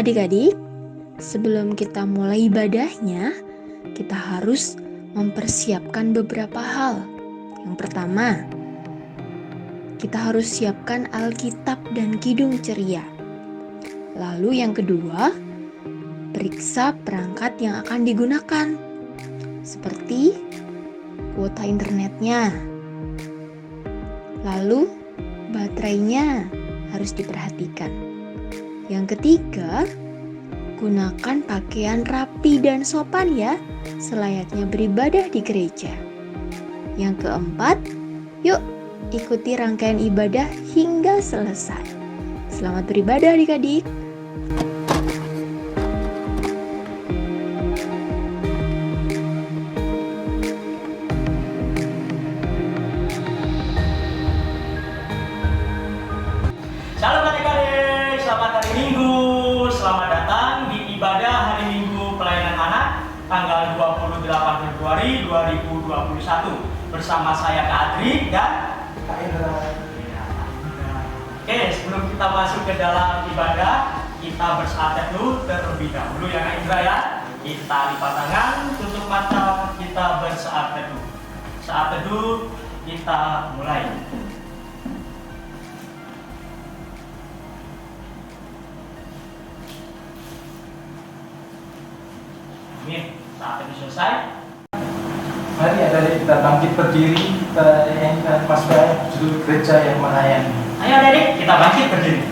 Adik-adik, sebelum kita mulai ibadahnya, kita harus mempersiapkan beberapa hal. Yang pertama, kita harus siapkan Alkitab dan Kidung Ceria. Lalu yang kedua, periksa perangkat yang akan digunakan, seperti kuota internetnya. Lalu baterainya harus diperhatikan. Yang ketiga, gunakan pakaian rapi dan sopan ya, selayaknya beribadah di gereja. Yang keempat, yuk ikuti rangkaian ibadah hingga selesai. Selamat beribadah adik-adik. Shalom adik-adik, selamat hari Minggu. Selamat datang di ibadah hari Minggu pelayanan anak tanggal 28 Februari 2021 bersama saya Kak Adri dan Kak Indra. Oke, sebelum kita masuk ke dalam ibadah, kita bersaat dulu terlebih dahulu ya Kak Indra ya. Kita lipat tangan, tutup mata, kita bersaat teduh. Saat teduh kita mulai. Amin. Saat ini selesai. Mari adik-adik kita bangkit berdiri, kita nyanyikan Paskah judul Gereja yang Melayani. Ayo adik-adik, kita bangkit berdiri.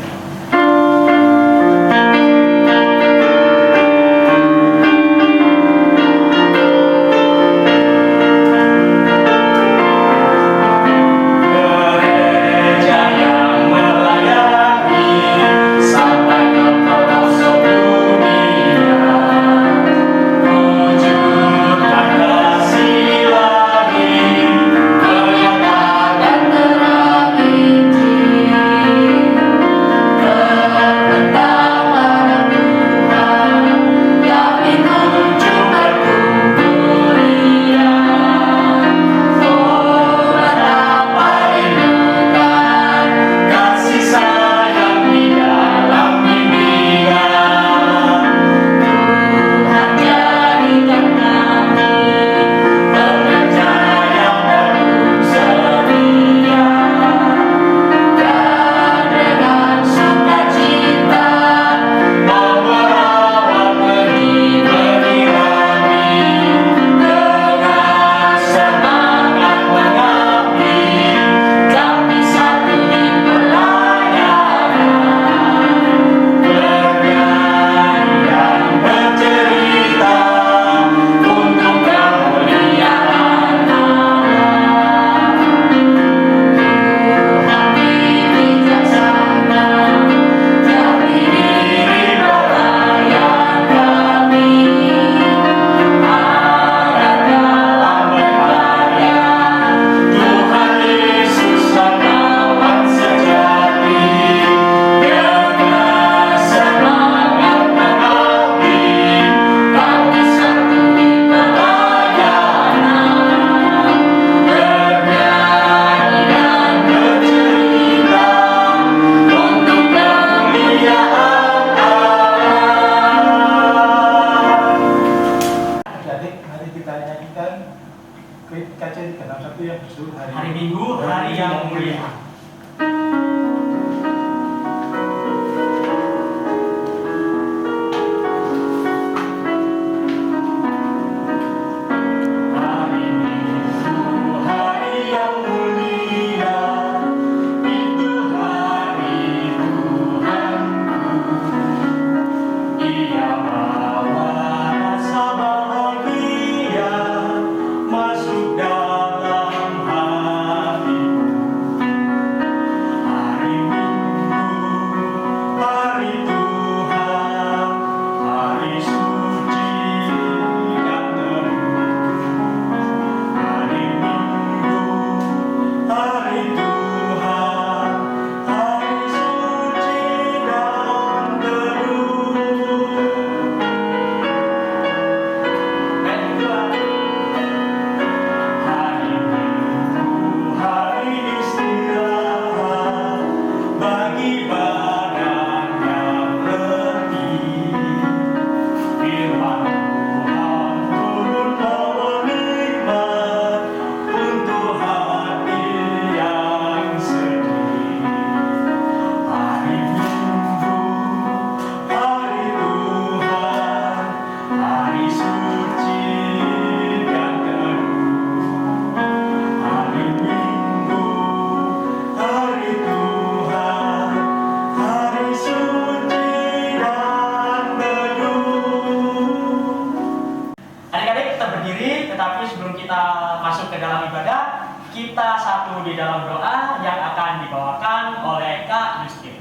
ke dalam ibadah, kita satu di dalam doa yang akan dibawakan oleh Kak Yustin.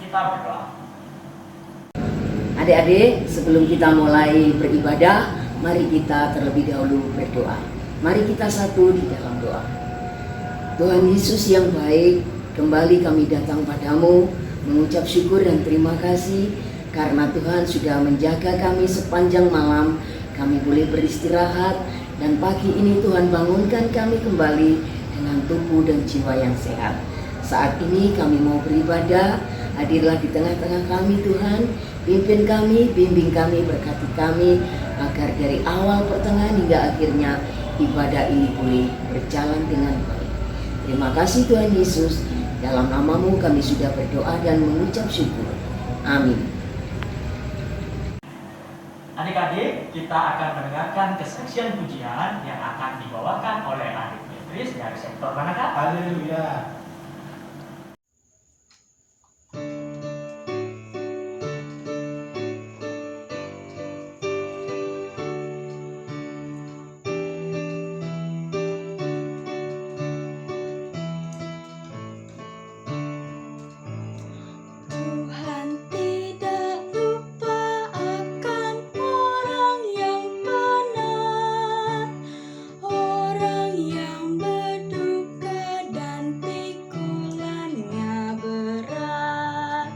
Kita berdoa. Adik-adik, sebelum kita mulai beribadah, mari kita terlebih dahulu berdoa. Mari kita satu di dalam doa. Tuhan Yesus yang baik, kembali kami datang padamu, mengucap syukur dan terima kasih karena Tuhan sudah menjaga kami sepanjang malam. Kami boleh beristirahat dan pagi ini Tuhan bangunkan kami kembali dengan tubuh dan jiwa yang sehat. Saat ini kami mau beribadah, hadirlah di tengah-tengah kami Tuhan. Pimpin kami, bimbing kami, berkati kami, agar dari awal, pertengahan hingga akhirnya ibadah ini boleh berjalan dengan baik. Terima kasih Tuhan Yesus, dalam nama-Mu kami sudah berdoa dan mengucap syukur. Amin. Adik-adik, kita akan mendengarkan kesaksian pujian yang akan dibawakan oleh adik Beatrice dari sektor mana Kak? Haleluya. Tuhan tidak lupa akan orang yang benar, orang yang berduka dan pikulannya berat.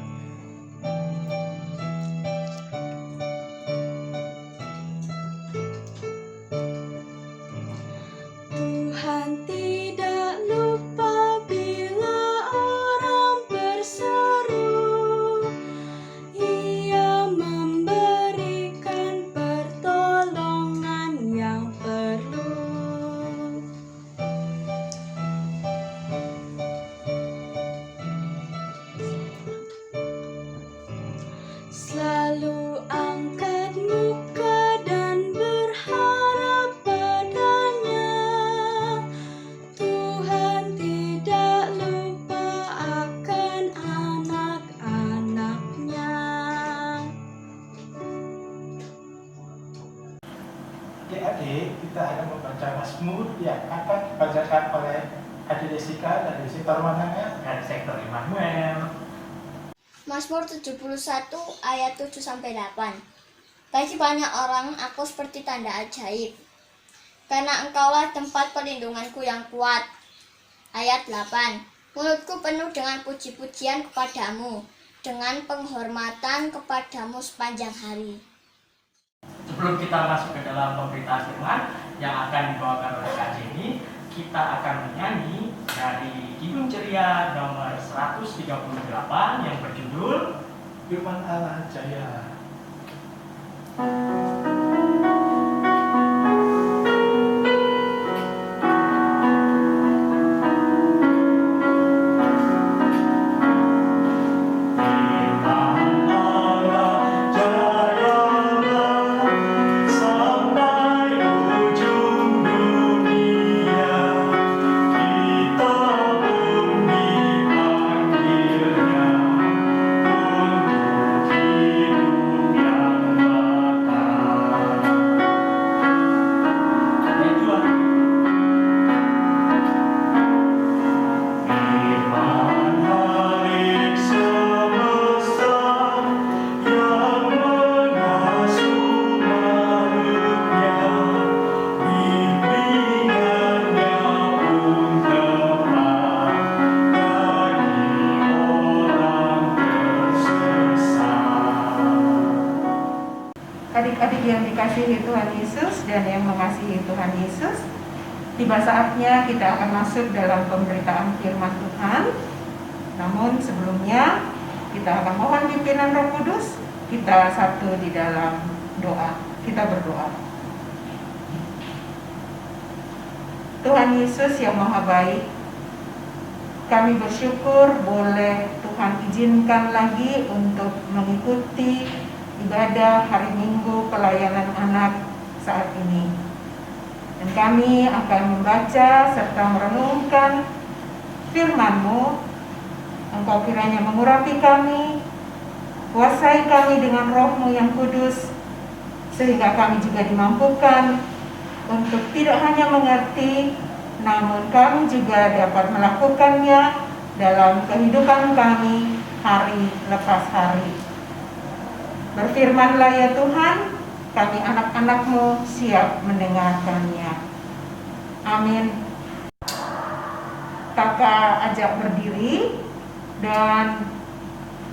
Tuhan tidak lupa bila orang berseru, Ia memberikan pertolongan yang perlu. Selalu angkat muka dan berharap padanya. Tuhan tidak lupa akan anak-anaknya. Adik-adik, kita akan membaca Mazmur yang akan dibacakan oleh Adik Jessica dari sektor mana ya? Dari sektor Immanuel. Mazmur 71 ayat 7-8. Bagi banyak orang aku seperti tanda ajaib, karena Engkaulah tempat perlindunganku yang kuat. Ayat 8. Mulutku penuh dengan puji-pujian kepadamu, dengan penghormatan kepadamu sepanjang hari. Sebelum kita masuk ke dalam pemberitaan firman yang akan dibawakan oleh Kak Jenny, kita akan menyanyi dari Kidung Ceria nomor 138 yang berjudul Firman Allah Jaya. Adik-adik yang dikasihi Tuhan Yesus dan yang mengasihi Tuhan Yesus, tiba saatnya kita akan masuk dalam pemberitaan firman Tuhan. Namun sebelumnya kita akan mohon pimpinan Roh Kudus. Kita satu di dalam doa. Kita berdoa. Tuhan Yesus yang Maha Baik, kami bersyukur boleh Tuhan izinkan lagi untuk mengikuti ibadah hari Minggu pelayanan anak saat ini. Dan kami akan membaca serta merenungkan firman-Mu. Engkau kiranya mengurapi kami, kuasai kami dengan Roh-Mu yang kudus, sehingga kami juga dimampukan untuk tidak hanya mengerti, namun kami juga dapat melakukannya dalam kehidupan kami hari lepas hari. Berfirmanlah ya Tuhan, kami anak-anak-Mu siap mendengarkannya. Amin. Kakak ajak berdiri, dan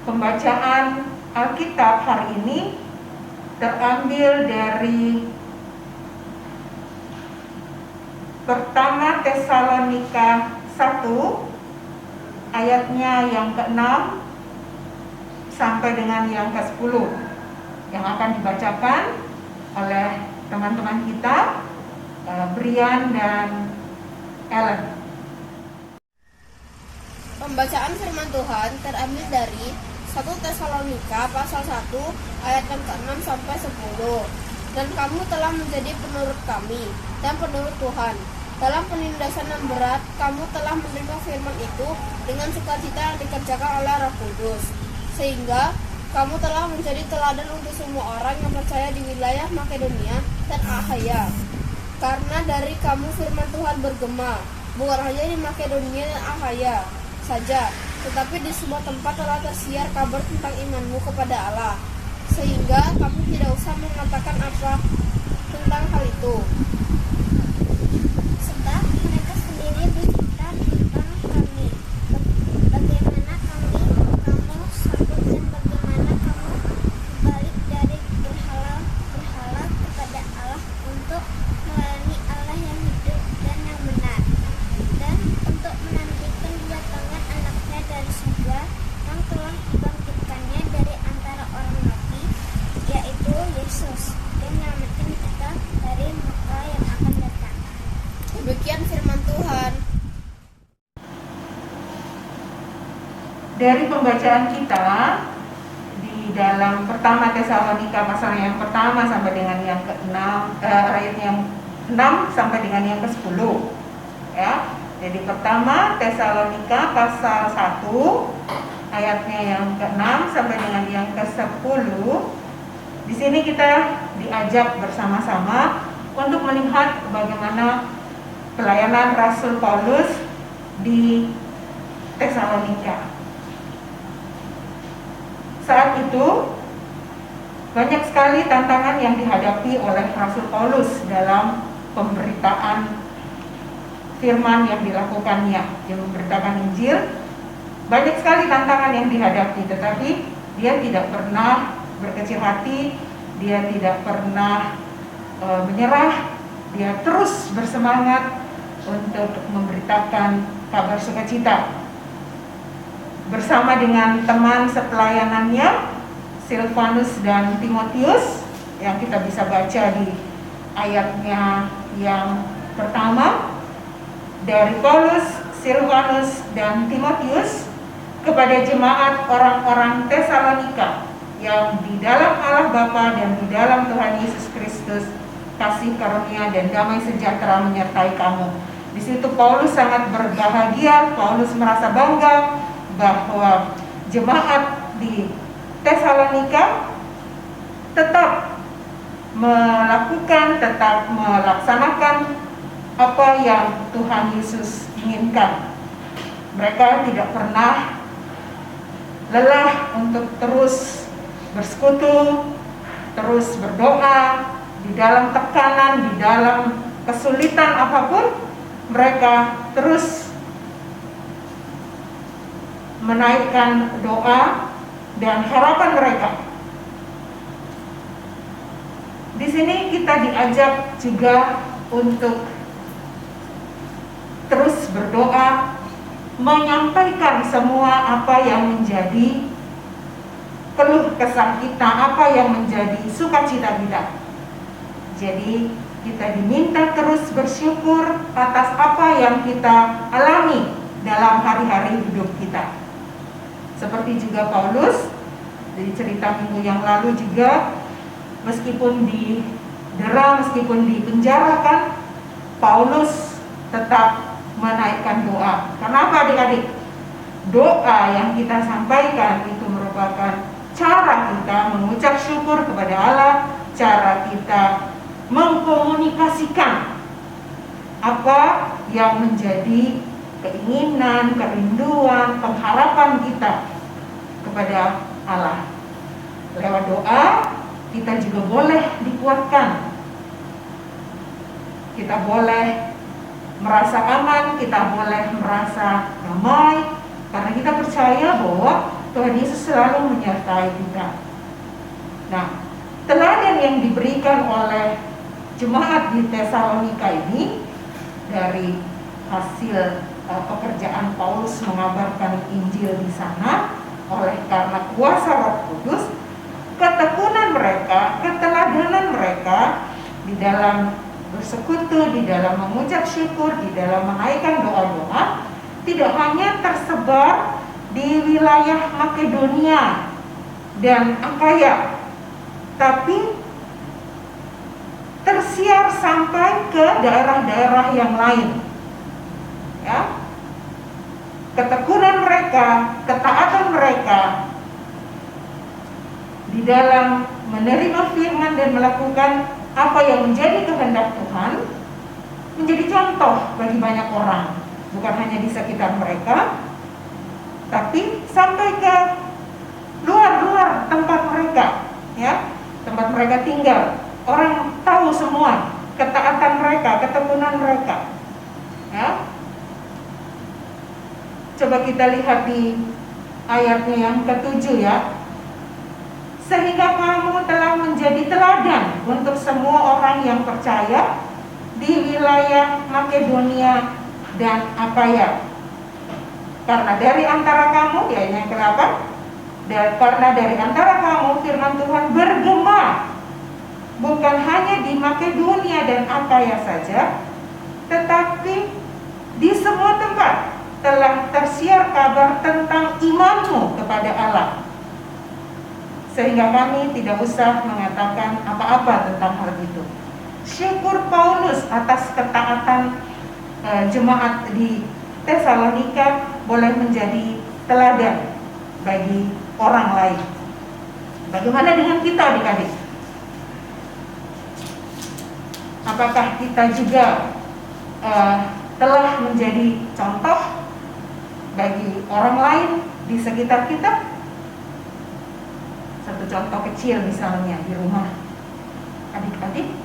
pembacaan Alkitab hari ini terambil dari Pertama Tesalonika 1 ayatnya yang ke-6 sampai dengan yang ke-10 yang akan dibacakan oleh teman-teman kita, Brian dan Ellen. Pembacaan firman Tuhan terambil dari 1 Tesalonika pasal 1 ayat yang ke-6 sampai 10. Dan kamu telah menjadi penurut kami dan penurut Tuhan. Dalam penindasan yang berat, kamu telah menerima firman itu dengan sukacita yang dikerjakan oleh Roh Kudus, sehingga kamu telah menjadi teladan untuk semua orang yang percaya di wilayah Makedonia dan Akhaya. Karena dari kamu firman Tuhan bergema, bukan hanya di Makedonia dan Akhaya saja, tetapi di semua tempat telah tersiar kabar tentang imanmu kepada Allah, sehingga kamu tidak usah mengatakan apa tentang hal itu. Sebab mereka sendiri bercerita tentang kami, bagaimana kamu sambut dan bagaimana kamu balik dari berhala kepada Allah untuk melayani Allah yang hidup dan yang benar, dan untuk menantikan kedatangan anaknya dari surga yang telah dibangkitkannya dari antara orang mati, yaitu Yesus, yang menyelamatkan kita dari murka yang akan datang. Demikian firman Tuhan. Dari pembacaan kita di dalam Pertama Tesalonika pasal yang pertama sampai dengan yang ke-6, ayat yang 6 sampai dengan yang ke-10, ya. Jadi Pertama Tesalonika pasal 1 ayatnya yang ke-6 sampai dengan yang ke-10. Di sini kita diajak bersama-sama untuk melihat bagaimana pelayanan Rasul Paulus di Tesalonika. Saat itu banyak sekali tantangan yang dihadapi oleh Rasul Paulus dalam pemberitaan firman yang dilakukannya, yang memberitakan Injil. Banyak sekali tantangan yang dihadapi, tetapi dia tidak pernah berkecil hati, dia tidak pernah menyerah, dia terus bersemangat untuk memberitakan kabar sukacita. Bersama dengan teman sepelayanannya, Silvanus dan Timotius, yang kita bisa baca di ayatnya yang pertama, dari Paulus, Silvanus, dan Timotius kepada jemaat orang-orang Tesalonika yang di dalam Allah Bapa dan di dalam Tuhan Yesus Kristus kasih karunia dan damai sejahtera menyertai kamu. Di situ Paulus sangat berbahagia, Paulus merasa bangga bahwa jemaat di Tesalonika tetap melaksanakan apa yang Tuhan Yesus inginkan. Mereka tidak pernah lelah untuk terus bersekutu, terus berdoa di dalam tekanan, di dalam kesulitan apapun. Mereka terus menaikkan doa dan harapan mereka. Di sini kita diajak juga untuk terus berdoa, menyampaikan semua apa yang menjadi keluh kesah kita, apa yang menjadi sukacita kita. Jadi kita diminta terus bersyukur atas apa yang kita alami dalam hari-hari hidup kita. Seperti juga Paulus, dari cerita minggu yang lalu juga, meskipun didera, meskipun dipenjarakan, Paulus tetap menaikkan doa. Kenapa adik-adik? Doa yang kita sampaikan itu merupakan cara kita mengucap syukur kepada Allah, cara kita mengkomunikasikan apa yang menjadi keinginan, kerinduan, pengharapan kita kepada Allah. Lewat doa kita juga boleh dikuatkan. Kita boleh merasa aman, kita boleh merasa damai, karena kita percaya bahwa Tuhan Yesus selalu menyertai kita. Nah, teladan yang diberikan oleh jemaat di Tesalonika ini dari hasil pekerjaan Paulus mengabarkan Injil di sana, oleh karena kuasa Roh Kudus, ketekunan mereka, keteladanan mereka di dalam bersekutu, di dalam mengucap syukur, di dalam menaikkan doa-doa, tidak hanya tersebar di wilayah Makedonia dan Akaya, tapi tersiar sampai ke daerah-daerah yang lain. Ya, ketekunan mereka, ketaatan mereka di dalam menerima firman dan melakukan apa yang menjadi kehendak Tuhan menjadi contoh bagi banyak orang, bukan hanya di sekitar mereka, tapi sampai ke luar-luar tempat mereka, ya, tempat mereka tinggal. Orang tahu semua ketaatan mereka, ketekunan mereka. Ya. Coba kita lihat di ayatnya yang ke-7 ya. Sehingga kamu telah menjadi teladan untuk semua orang yang percaya di wilayah Makedonia dan Akaya. Karena dari antara kamu, ya yang ke-8, karena dari antara kamu firman Tuhan bergema, bukan hanya di Makedonia dan Akaya saja, tetapi di semua tempat telah tersiar kabar tentang imanmu kepada Allah. Sehingga kami tidak usah mengatakan apa-apa tentang hal itu. Syukur Paulus atas ketaatan jemaat di Tesalonika boleh menjadi teladan bagi orang lain. Bagaimana dengan kita adik-adik? Apakah kita juga telah menjadi contoh bagi orang lain di sekitar kita? Satu contoh kecil misalnya di rumah. Adik-adik,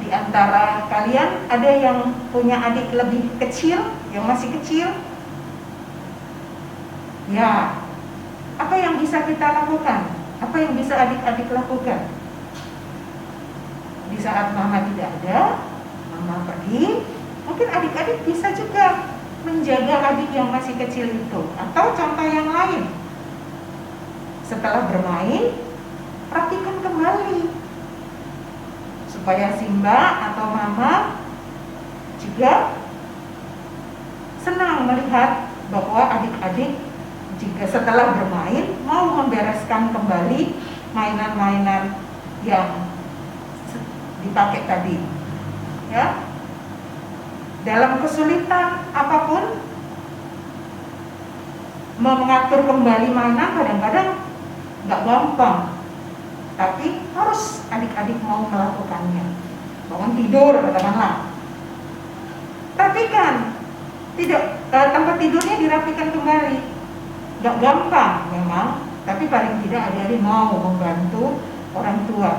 di antara kalian ada yang punya adik lebih kecil, yang masih kecil? Ya, apa yang bisa kita lakukan? Apa yang bisa adik-adik lakukan? Di saat mama tidak ada, mama pergi, mungkin adik-adik bisa juga menjaga adik yang masih kecil itu. Atau contoh yang lain, setelah bermain, rapikan kembali supaya Simba atau mama juga senang melihat bahwa adik-adik jika setelah bermain mau membereskan kembali mainan-mainan yang dipakai tadi. Ya, dalam kesulitan apapun, mengatur kembali mainan kadang-kadang nggak gampang, tapi harus adik-adik mau melakukannya. Bangun tidur katakanlah, tapi kan tidak, tempat tidurnya dirapikan kembali, nggak gampang memang, tapi paling tidak adik-adik mau membantu orang tua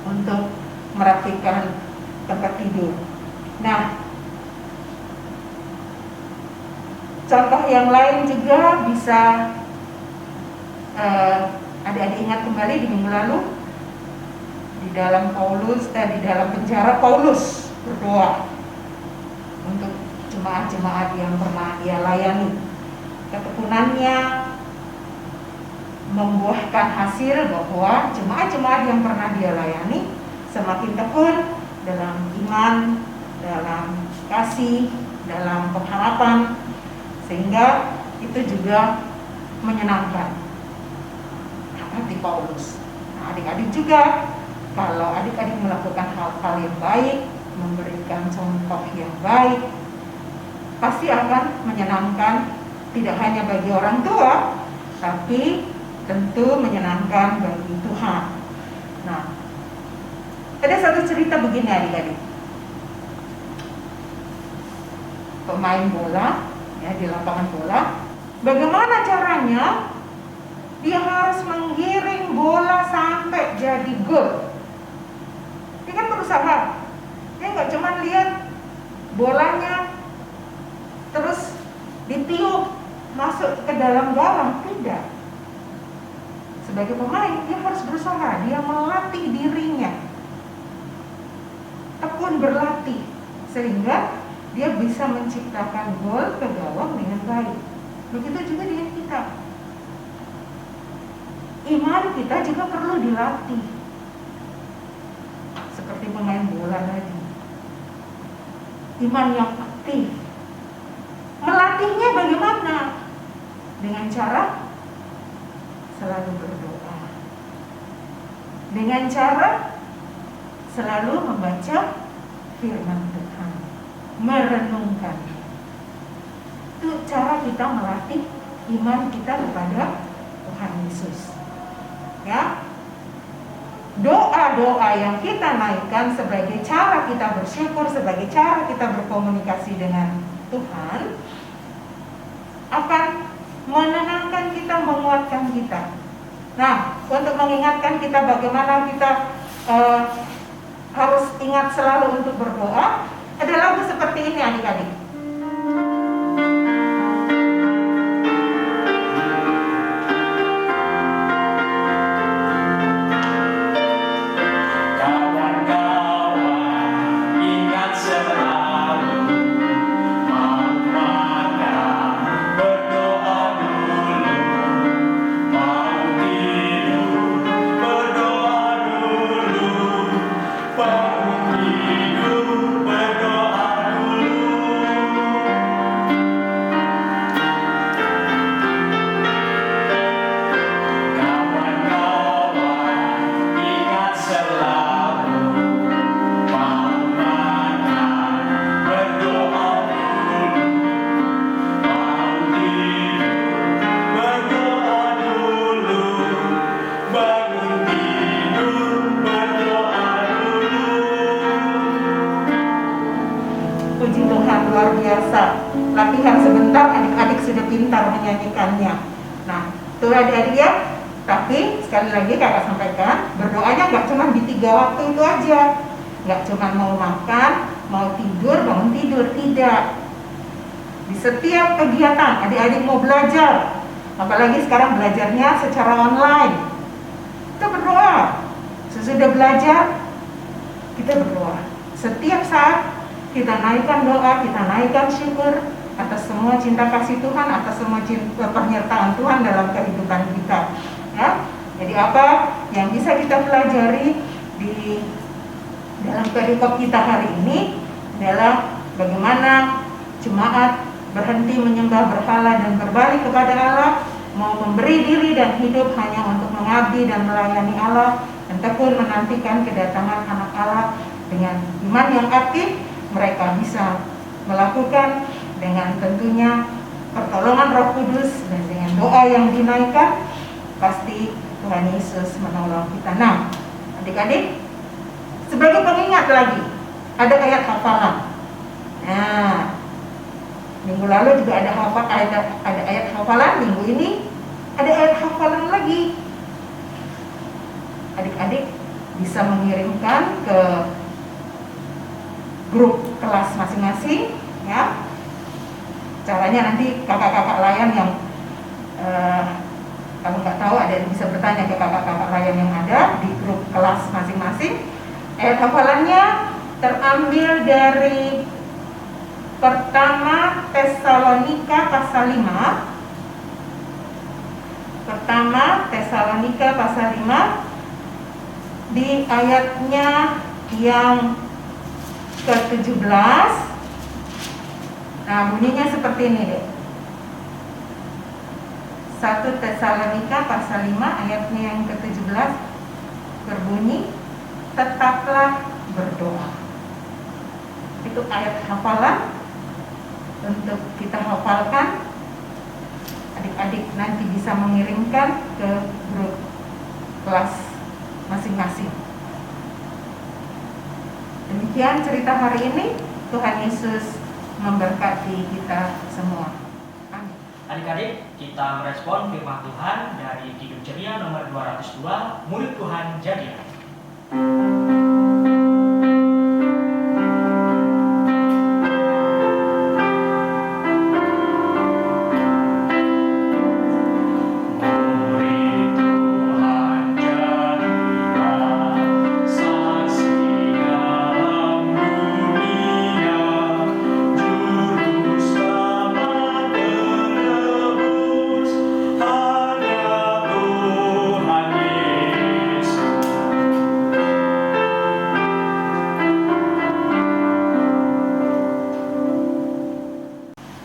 untuk merapikan tempat tidur. Nah, contoh yang lain juga bisa adik-adik ingat kembali di minggu lalu di dalam penjara Paulus berdoa untuk jemaat-jemaat yang pernah ia layani. Ketekunannya membuahkan hasil bahwa jemaat-jemaat yang pernah dia layani semakin tekun dalam iman, dalam kasih, dalam pengharapan, sehingga itu juga menyenangkan hati Paulus. Nah, adik-adik juga, kalau adik-adik melakukan hal-hal yang baik, memberikan contoh yang baik, pasti akan menyenangkan tidak hanya bagi orang tua, tapi tentu menyenangkan bagi Tuhan. Nah, ada satu cerita begini adik-adik. pemain bola ya di lapangan bola. Bagaimana caranya? Dia harus menggiring bola sampai jadi gol. Dia kan berusaha. Dia nggak cuma lihat bolanya terus ditiup masuk ke dalam gawang, tidak. Sebagai pemain, dia harus berusaha. Dia melatih dirinya, tekun berlatih, sehingga dia bisa menciptakan gol ke gawang dengan baik. Begitu juga dengan kita. Iman kita juga perlu dilatih, seperti pemain bola tadi. Iman yang aktif. Melatihnya bagaimana? Dengan cara selalu berdoa, dengan cara selalu membaca firman Tuhan, merenungkan. Itu cara kita melatih iman kita kepada Tuhan Yesus. Ya, doa-doa yang kita naikkan sebagai cara kita bersyukur, sebagai cara kita berkomunikasi dengan Tuhan, akan menenangkan kita, menguatkan kita. Nah, untuk mengingatkan kita bagaimana kita harus ingat selalu untuk berdoa, ada lagu seperti ini adik-adik. Puji Tuhan, luar biasa. Latihan sebentar, adik-adik sudah pintar menyanyikannya. Nah, tuh adik-adik ya. Tapi sekali lagi kakak sampaikan, berdoanya nggak cuma di 3 waktu itu aja. Nggak cuma mau makan, mau tidur, bangun tidur, tidak. Di setiap kegiatan, adik-adik mau belajar, apalagi sekarang belajarnya secara online, kita berdoa. Sesudah belajar, kita berdoa. Setiap saat kita naikkan doa, kita naikkan syukur atas semua cinta kasih Tuhan, atas semua penyertaan Tuhan dalam kehidupan kita. Ya, jadi apa yang bisa kita pelajari di dalam perikop kita hari ini adalah bagaimana jemaat berhenti menyembah berhala dan berbalik kepada Allah, mau memberi diri dan hidup hanya untuk mengabdi dan melayani Allah, dan tekun menantikan kedatangan anak Allah. Dengan iman yang aktif, mereka bisa melakukan dengan tentunya pertolongan Roh Kudus dan dengan doa yang dinaikkan, pasti Tuhan Yesus menolong kita. Nah, adik-adik, sebagai pengingat lagi, ada ayat hafalan. Nah, minggu lalu juga ada ayat hafalan, minggu ini ada ayat hafalan lagi. Adik-adik bisa mengirimkan ke grup kelas masing-masing, ya. Caranya nanti kakak-kakak layan yang kamu nggak tahu, ada yang bisa bertanya ke kakak-kakak layan yang ada di grup kelas masing-masing. Ayat hafalannya terambil dari Pertama Tesalonika pasal 5. Pertama Tesalonika pasal 5 di ayatnya yang ke-17. Nah, bunyinya seperti ini deh. 1 Tesalonika pasal 5 ayatnya yang ke-17 berbunyi, tetaplah berdoa. Itu ayat hafalan untuk kita hafalkan. Adik-adik nanti bisa mengirimkan ke grup kelas masing-masing. Demikian cerita hari ini. Tuhan Yesus memberkati kita semua. Amin. Adik-adik, kita merespon firman Tuhan dari Kidung Ceria nomor 202, Murid Tuhan Jadian.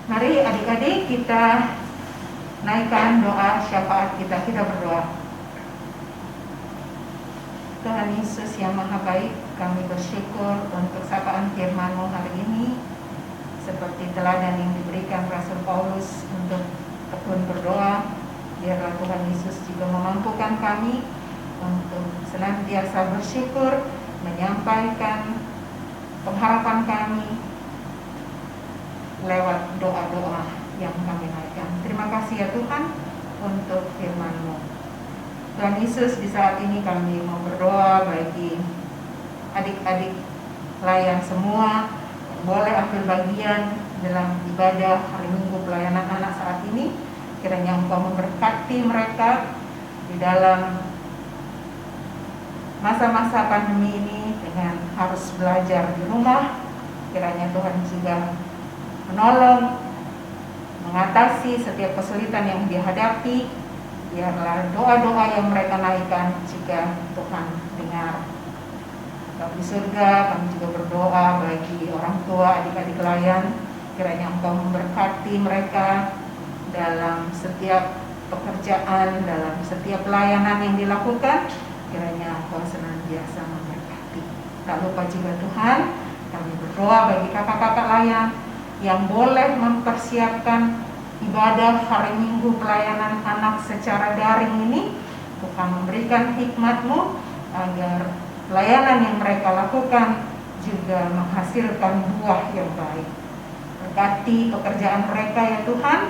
Mari adik-adik kita naikkan doa syafaat kita. Kita berdoa. Tuhan Yesus yang Maha Baik, kami bersyukur untuk sapaan firman-Mu hari ini, seperti teladan yang diberikan Rasul Paulus untuk tekun berdoa. Biarlah Tuhan Yesus juga memampukan kami untuk senantiasa bersyukur, menyampaikan pengharapan kami lewat doa-doa yang kami naikkan. Terima kasih ya Tuhan untuk firman-Mu. Tuhan Yesus, di saat ini kami mau berdoa bagi adik-adik layan semua yang boleh ambil bagian dalam ibadah hari Minggu pelayanan anak saat ini. Kiranya Engkau memberkati mereka di dalam masa-masa pandemi ini dengan harus belajar di rumah. Kiranya Tuhan juga menolong, mengatasi setiap kesulitan yang dihadapi. Biarlah doa-doa yang mereka naikkan juga Tuhan dengar. Bapa di surga, kami juga berdoa bagi orang tua, adik-adik layan. Kiranya Engkau memberkati mereka dalam setiap pekerjaan, dalam setiap pelayanan yang dilakukan. Kiranya Engkau senantiasa memberkati. Tak lupa juga Tuhan, kami berdoa bagi kakak-kakak layan yang boleh mempersiapkan ibadah hari Minggu pelayanan anak secara daring ini. Tuhan memberikan hikmat-Mu agar pelayanan yang mereka lakukan juga menghasilkan buah yang baik. Berkati pekerjaan mereka ya Tuhan,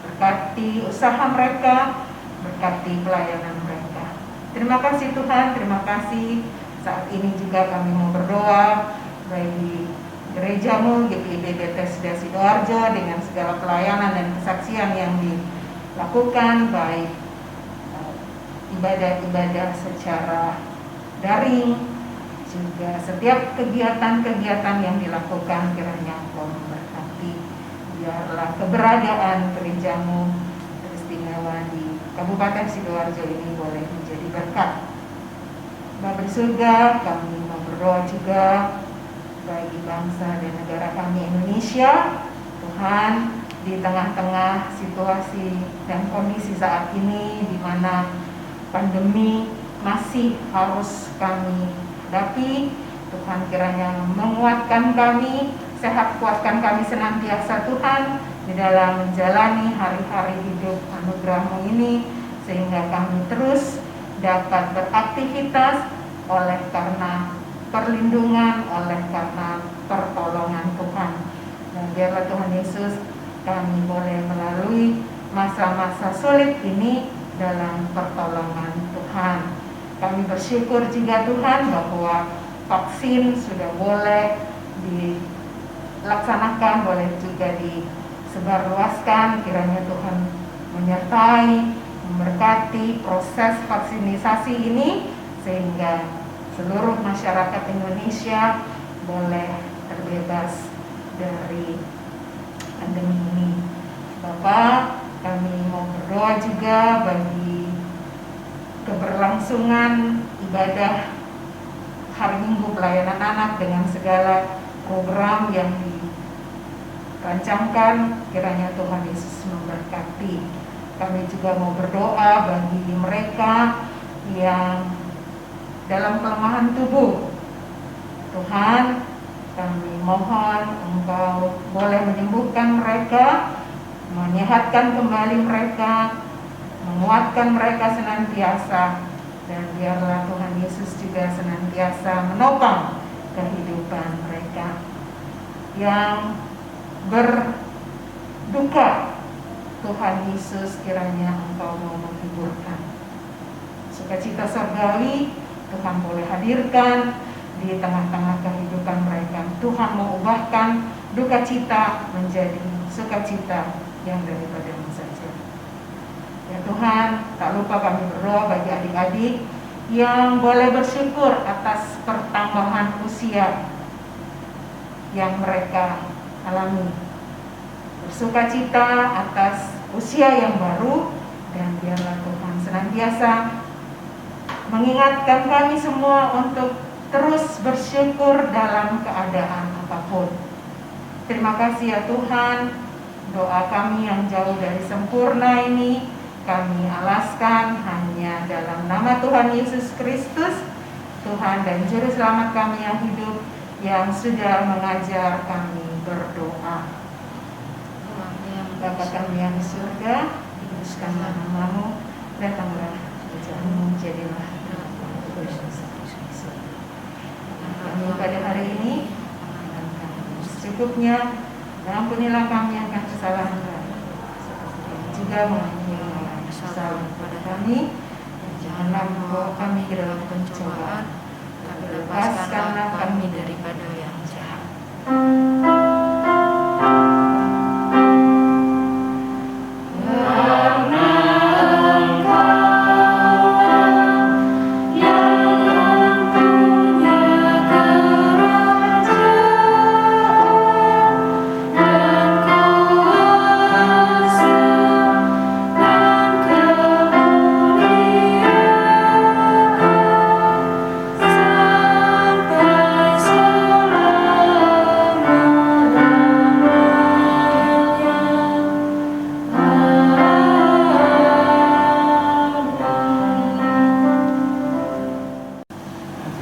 berkati usaha mereka, berkati pelayanan mereka. Terima kasih Tuhan, terima kasih. Saat ini juga kami mau berdoa bagi gereja-Mu GPIB Bethesda Sidoarjo dengan segala pelayanan dan kesaksian yang dilakukan, baik ibadah-ibadah secara daring, juga setiap kegiatan-kegiatan yang dilakukan. Kiranya Engkau memberkati. Biarlah keberadaan gereja-Mu teristimewa di Kabupaten Sidoarjo ini boleh menjadi berkat. Bapa di surga, kami mau berdoa juga bagi bangsa dan negara kami Indonesia. Tuhan, di tengah-tengah situasi dan kondisi saat ini di mana pandemi masih harus kami hadapi, Tuhan kiranya menguatkan kami, sehat kuatkan kami senantiasa Tuhan di dalam menjalani hari-hari hidup anugerah-Mu ini, sehingga kami terus dapat beraktivitas oleh karena perlindungan, oleh karena pertolongan Tuhan. Dan biarlah Tuhan Yesus, kami boleh melalui masa-masa sulit ini dalam pertolongan Tuhan. Kami bersyukur juga Tuhan bahwa vaksin sudah boleh dilaksanakan, boleh juga disebarluaskan. Kiranya Tuhan menyertai, memberkati proses vaksinisasi ini, sehingga seluruh masyarakat Indonesia boleh terbebas dari pandemi ini. Bapak, kami mau berdoa juga bagi keberlangsungan ibadah hari Minggu pelayanan anak dengan segala program yang dirancangkan. Kiranya Tuhan Yesus memberkati. Kami juga mau berdoa bagi mereka yang dalam kelemahan tubuh. Tuhan, kami mohon Engkau boleh menyembuhkan mereka, menyehatkan kembali mereka, menguatkan mereka senantiasa, dan biarlah Tuhan Yesus juga senantiasa menopang kehidupan mereka. Yang berduka, Tuhan Yesus kiranya Engkau mau menghiburkan. Sukacita surgawi Tuhan boleh hadirkan di tengah-tengah kehidupan mereka. Tuhan mau ubahkan duka cita menjadi sukacita yang daripada-Mu saja. Ya Tuhan, tak lupa kami berdoa bagi adik-adik yang boleh bersyukur atas pertambahan usia yang mereka alami. Bersukacita atas usia yang baru, dan biarlah Tuhan senantiasa mengingatkan kami semua untuk terus bersyukur dalam keadaan apapun. Terima kasih ya Tuhan, doa kami yang jauh dari sempurna ini kami alaskan hanya dalam nama Tuhan Yesus Kristus, Tuhan dan Juru Selamat kami yang hidup, yang sudah mengajar kami berdoa. Bapa kami yang di surga, dikuduskanlah nama-Mu, datanglah kerajaan-Mu, jadilah kami pada hari ini, secukupnya, dan ampunilah kami akan kesalahan kami, juga mengampuni kesalahan kepada kami, dan janganlah membawa kami ke dalam pencobaan, tapi lepaskanlah kami daripada yang jahat.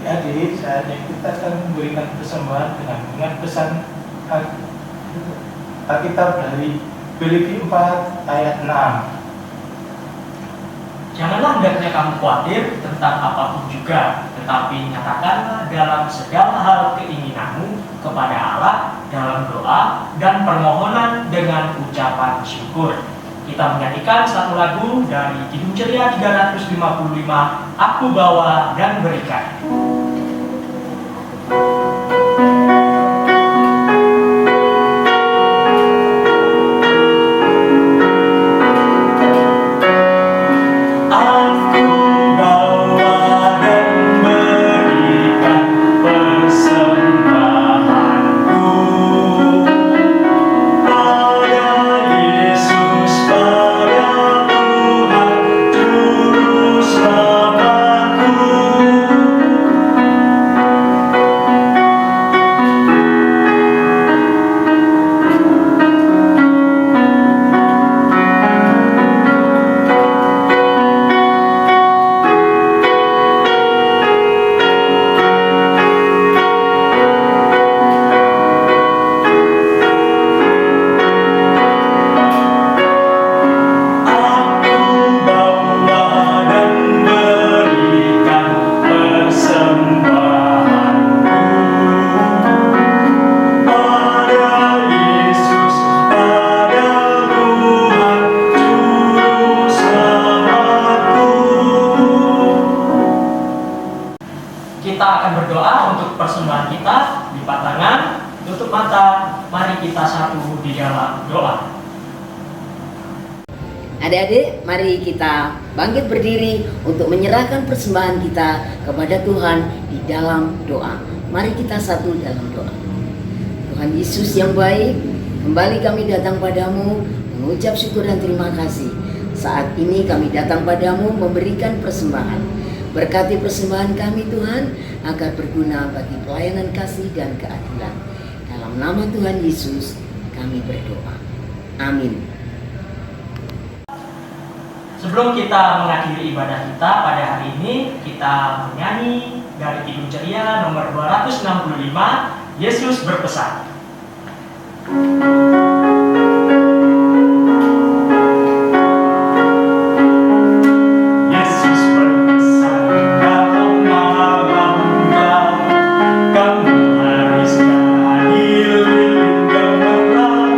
Adik-adik, saatnya kita akan memberikan persembahan dengan mengingat pesan Alkitab dari Filipi 4 ayat 6. Janganlah hendaknya kamu khawatir tentang apapun juga, tetapi nyatakanlah dalam segala hal keinginanmu kepada Allah dalam doa dan permohonan dengan ucapan syukur. Kita menyanyikan satu lagu dari Kidung Ceria 355, Aku Bawa dan Berikan. Kita akan berdoa untuk persembahan kita, lipat tangan, tutup mata, mari kita satu di dalam doa. Adik-adik, mari kita bangkit berdiri untuk menyerahkan persembahan kita kepada Tuhan di dalam doa. Mari kita satu dalam doa. Tuhan Yesus yang baik, kembali kami datang padamu mengucap syukur dan terima kasih. Saat ini kami datang padamu memberikan persembahan. Berkati persembahan kami Tuhan, agar berguna bagi pelayanan kasih dan keadilan. Dalam nama Tuhan Yesus kami berdoa. Amin. Sebelum kita mengakhiri ibadah kita pada hari ini, kita menyanyi dari Kidung Ceria nomor 265, Yesus berpesan. Kamu harus adil, gembira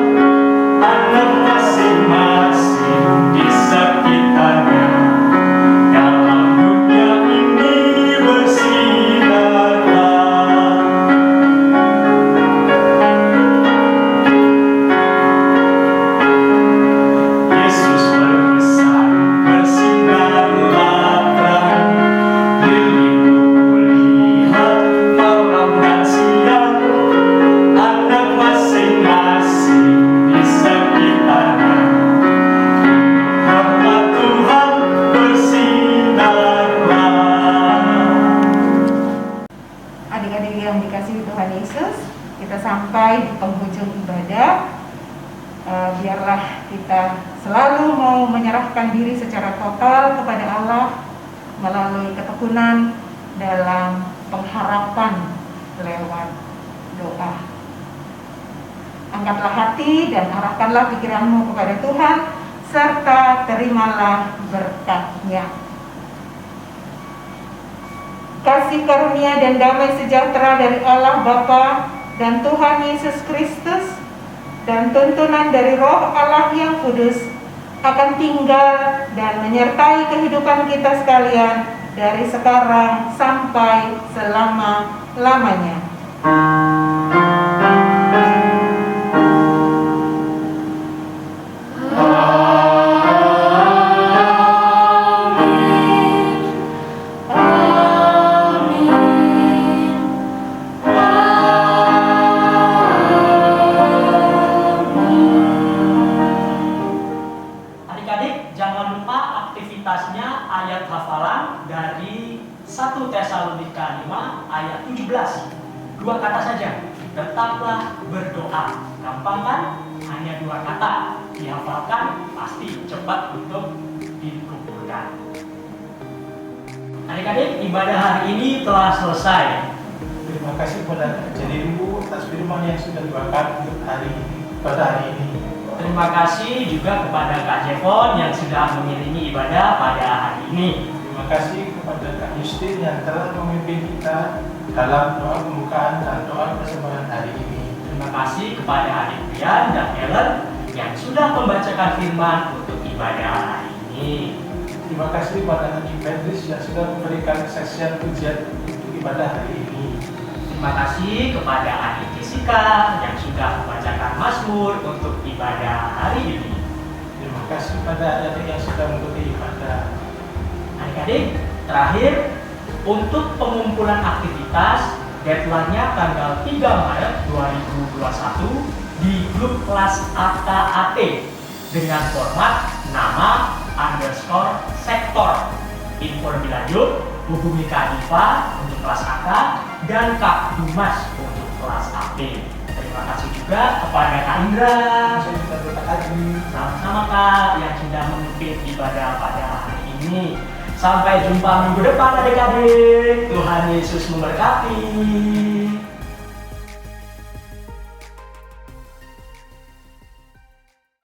sampai di penghujung ibadah, biarlah kita selalu mau menyerahkan diri secara total kepada Allah melalui ketekunan dalam pengharapan lewat doa. Angkatlah hati dan arahkanlah pikiranmu kepada Tuhan, serta terimalah berkat-Nya. Kasih karunia dan damai sejahtera dari Allah Bapa dan Tuhan Yesus Kristus dan tuntunan dari Roh Allah yang kudus akan tinggal dan menyertai kehidupan kita sekalian dari sekarang sampai selama-lamanya. Adik-adik, jangan lupa aktivitasnya ayat hafalan dari 1 Tesalonika 5 ayat 17. 2 kata saja, tetaplah berdoa. Gampang kan? Hanya 2 kata, dihafalkan pasti cepat untuk dikumpulkan. Adik-adik, ibadah hari ini telah selesai. Terima kasih kepada Jadi Ibu atas firman yang sudah dibawakan untuk pada hari ini. Terima kasih juga kepada Kak Jevon yang sudah mengiringi ibadah pada hari ini. Terima kasih kepada Kak Justin yang telah memimpin kita dalam doa pembukaan dan doa persembahan hari ini. Terima kasih kepada adik Brian dan Helen yang sudah membacakan firman untuk ibadah hari ini. Terima kasih kepada Adik Patrice yang sudah memberikan sesian pujian untuk ibadah hari ini. Terima kasih kepada adik Jessica yang sudah membacakan Mazmur untuk ibadah hari ini. Terima kasih kepada adik yang sudah mengikuti ibadah. Adik-adik, terakhir untuk pengumpulan aktivitas, deadline-nya tanggal 3 Maret 2021 di grup kelas AKAT dengan format nama _sektor. Info lebih lanjut hubungi Kak Diva untuk kelas AK dan Kak Dumas untuk kelas AP. Terima kasih juga kepada Kak Indra. Saya juga berterima kasih. Sama-sama Kak yang sudah memimpin ibadah pada hari ini. Sampai jumpa minggu depan adik-adik. Tuhan Yesus memberkati.